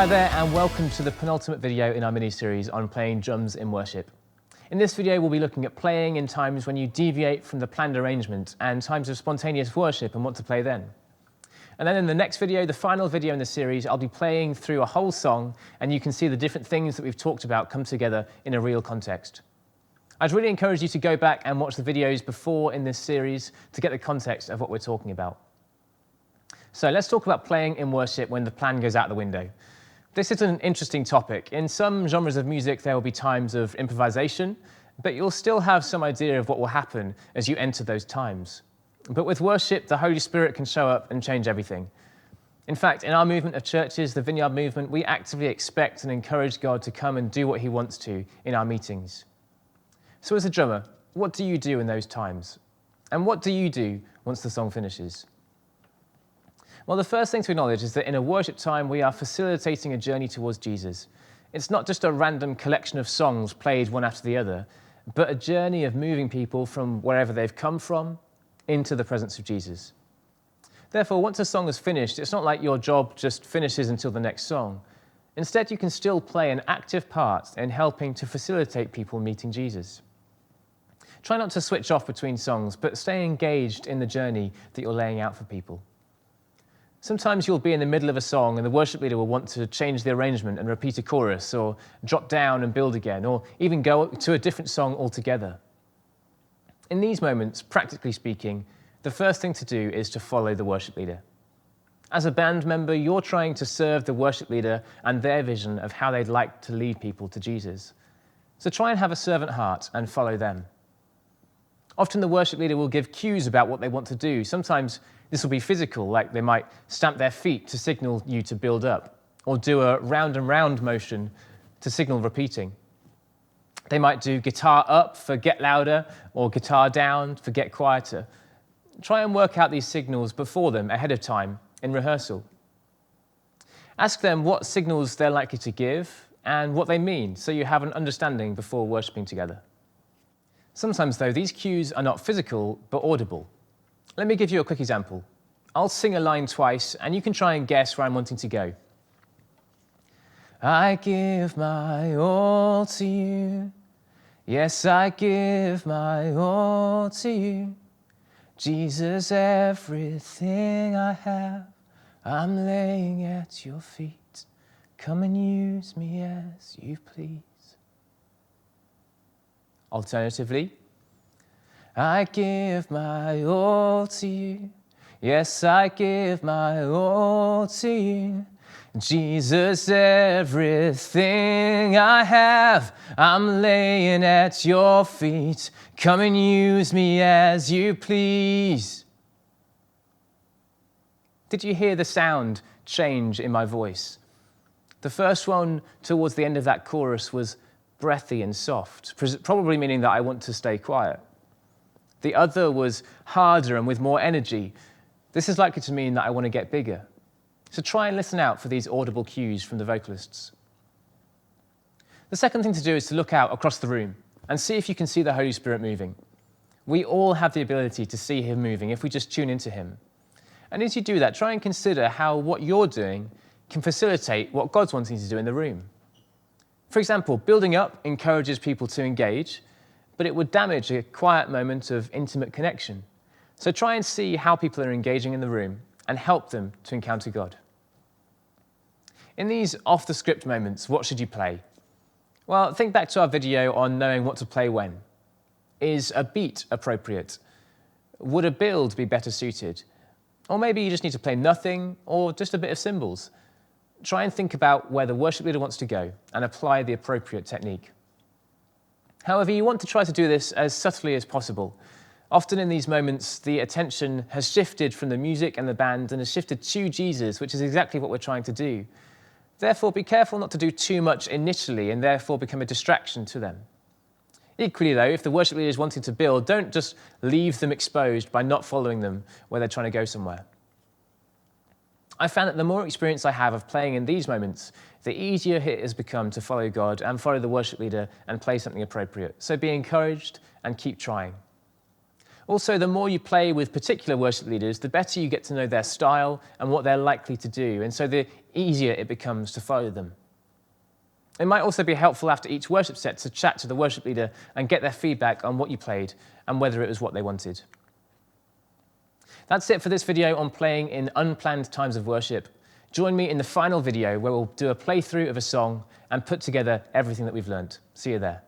Hi there and welcome to the penultimate video in our mini-series on playing drums in worship. In this video we'll be looking at playing in times when you deviate from the planned arrangement and times of spontaneous worship and what to play then. And then in the next video, the final video in the series, I'll be playing through a whole song and you can see the different things that we've talked about come together in a real context. I'd really encourage you to go back and watch the videos before in this series to get the context of what we're talking about. So let's talk about playing in worship when the plan goes out the window. This is an interesting topic. In some genres of music, there will be times of improvisation, but you'll still have some idea of what will happen as you enter those times. But with worship, the Holy Spirit can show up and change everything. In fact, in our movement of churches, the Vineyard movement, we actively expect and encourage God to come and do what he wants to in our meetings. So as a drummer, what do you do in those times? And what do you do once the song finishes? Well, the first thing to acknowledge is that in a worship time, we are facilitating a journey towards Jesus. It's not just a random collection of songs played one after the other, but a journey of moving people from wherever they've come from into the presence of Jesus. Therefore, once a song is finished, it's not like your job just finishes until the next song. Instead, you can still play an active part in helping to facilitate people meeting Jesus. Try not to switch off between songs, but stay engaged in the journey that you're laying out for people. Sometimes you'll be in the middle of a song and the worship leader will want to change the arrangement and repeat a chorus, or drop down and build again, or even go to a different song altogether. In these moments, practically speaking, the first thing to do is to follow the worship leader. As a band member, you're trying to serve the worship leader and their vision of how they'd like to lead people to Jesus. So try and have a servant heart and follow them. Often the worship leader will give cues about what they want to do. Sometimes this will be physical, like they might stamp their feet to signal you to build up, or do a round and round motion to signal repeating. They might do guitar up for get louder, or guitar down for get quieter. Try and work out these signals before them ahead of time in rehearsal. Ask them what signals they're likely to give and what they mean, so you have an understanding before worshipping together. Sometimes, though, these cues are not physical, but audible. Let me give you a quick example. I'll sing a line twice, and you can try and guess where I'm wanting to go. I give my all to you. Yes, I give my all to you. Jesus, everything I have, I'm laying at your feet. Come and use me as you please. Alternatively, I give my all to you. Yes, I give my all to you. Jesus, everything I have, I'm laying at your feet. Come and use me as you please. Did you hear the sound change in my voice? The first one towards the end of that chorus was breathy and soft, probably meaning that I want to stay quiet. The other was harder and with more energy. This is likely to mean that I want to get bigger. So try and listen out for these audible cues from the vocalists. The second thing to do is to look out across the room and see if you can see the Holy Spirit moving. We all have the ability to see him moving if we just tune into him. And as you do that, try and consider how what you're doing can facilitate what God's wanting to do in the room. For example, building up encourages people to engage, but it would damage a quiet moment of intimate connection. So try and see how people are engaging in the room and help them to encounter God. In these off-the-script moments, what should you play? Well, think back to our video on knowing what to play when. Is a beat appropriate? Would a build be better suited? Or maybe you just need to play nothing or just a bit of cymbals. Try and think about where the worship leader wants to go and apply the appropriate technique. However, you want to try to do this as subtly as possible. Often in these moments, the attention has shifted from the music and the band and has shifted to Jesus, which is exactly what we're trying to do. Therefore, be careful not to do too much initially and therefore become a distraction to them. Equally though, if the worship leader is wanting to build, don't just leave them exposed by not following them where they're trying to go somewhere. I found that the more experience I have of playing in these moments, the easier it has become to follow God and follow the worship leader and play something appropriate. So be encouraged and keep trying. Also, the more you play with particular worship leaders, the better you get to know their style and what they're likely to do, and so the easier it becomes to follow them. It might also be helpful after each worship set to chat to the worship leader and get their feedback on what you played and whether it was what they wanted. That's it for this video on playing in unplanned times of worship. Join me in the final video where we'll do a playthrough of a song and put together everything that we've learnt. See you there.